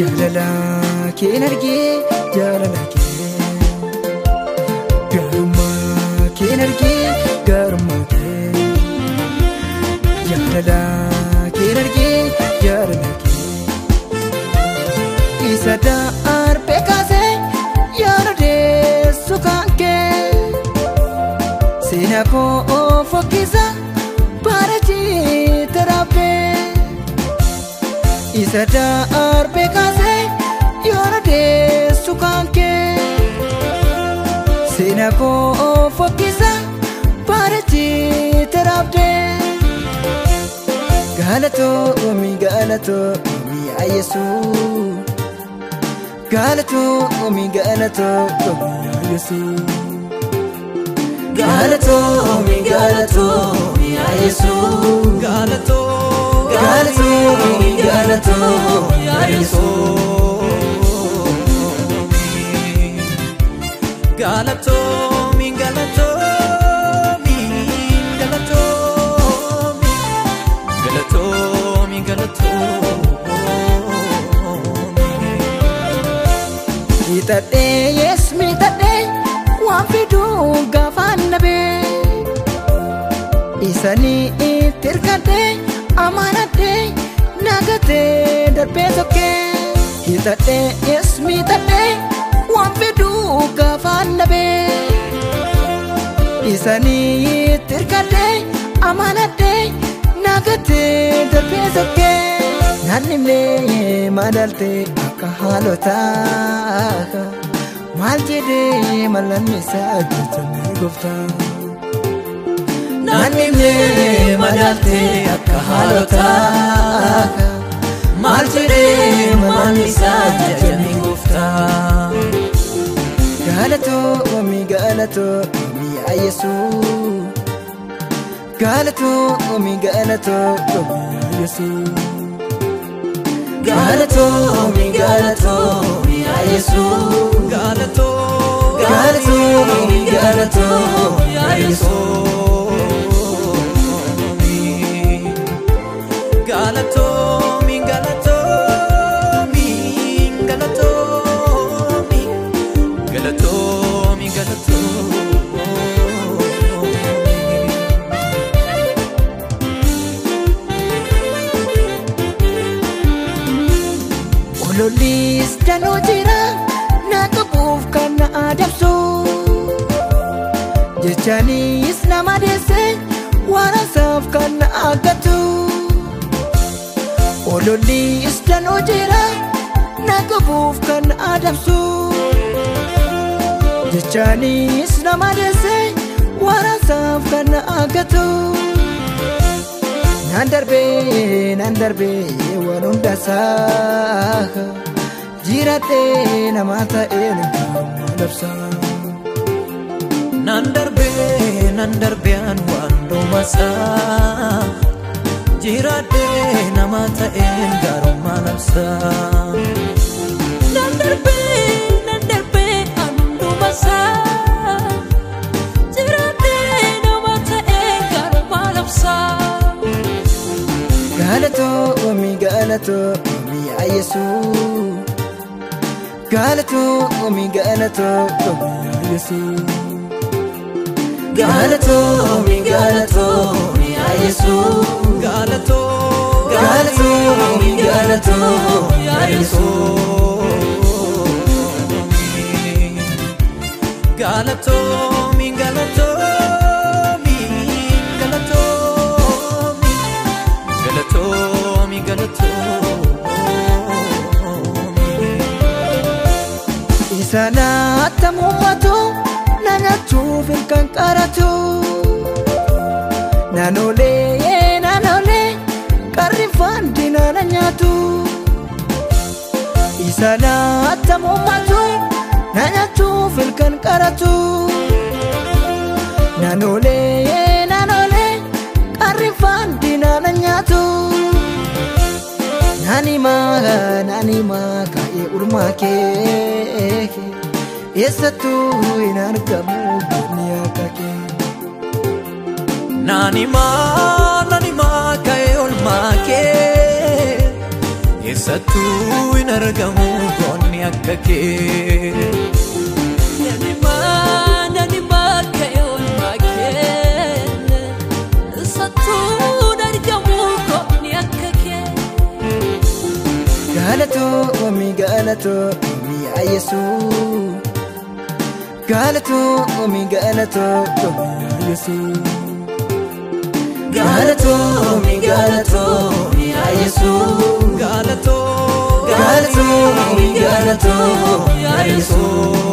Jalala keen argee jalala kee garummaa keen argee garummaa kee jalala keen argee jalala kee isa darbee kaasee yaada deessu kan kee seenaa koo fokkisa bareechee taraabee isa darbee kaasee yaada deessu kan kee seenaa koo fokkisa bareechee taraabee Galatoomi galatoomi yaa Yesuus Galatoomi galatoomi yaa Yesuus Galatoomi galatoomi yaa Yesuus Galatoomi galatoomi yaa Yesuus Galatoomi galatoomi galatoomi galatoomi galatoomi Mitadhee yes mitadhee waan fiduu gaafaan nabee isanii itti hirkadhee amaanadhee nagatee darbee tokkee Mitadhee yes mitadhee waan fiduu gaafaan nabee isanii itti hirkadhee amaanadhee nagatee darbee tokkee Naannimlee madaaltee akka haalotaa maal jedhee malannisaa jechanii gooftaa Naannimlee madaaltee akka haalotaa maal jedhee malannisaa jechanii gooftaa Galatoomi galatoomi yaa Yesuus Galatoomi galatoomi yaa Yesuus Galatoomi galatoomi yaa Yesuus Galatoomi galatoomi yaa Yesuus Galatoomi galatoomi galatoomi galatoomi galatoomi Lollis danuu jira naqabuuf kan na adamsu jechaanis nama deesse waan hasaaf kan na aggatu Lollis danuu jira naqabuuf kan na adamsu jechaanis nama deesse waan hasaaf kan na aggatu Nan darbee waan hundasaa Jiradhee nama ta'een nama labsaa Nan darbee waan hundumasaa Jiradhee nama ta'een garummaa labsaa Nan darbee waan hundumasaa Jiradhee nama ta'een garummaa labsaa Galatoomi galatoomi yaa Yesuus Galatoomi galatoomi yaa Yesuus Galatoomi galatoomi yaa Yesuus Galatoomi galatoomi yaa Yesuus Galatoomi galatoomi galatoomi Galatoomi galatoomi Isa naata mummatu na nyaachuuf kan qaratu Naannolee qarrifaan diina na nyaatu Isa naata mummatu na nyaachuuf kan qaratu Naannolee qarrifaan diina na nyaatu Naanimaa kaa'ee ulmaa kee eessattuu hin argamu goonni akka kee Naanimaa ka'ee olmaa kee eessattu hin argamu goonni akka kee. Nani bakkayoon bakkee eessattuu hin argamu goonni akka kee. Galatoomi yaa Yesuus. Galatoomi yaa Yesuus. Galatoomi yaa Yesuus. Galatoomi yaa Yesuus.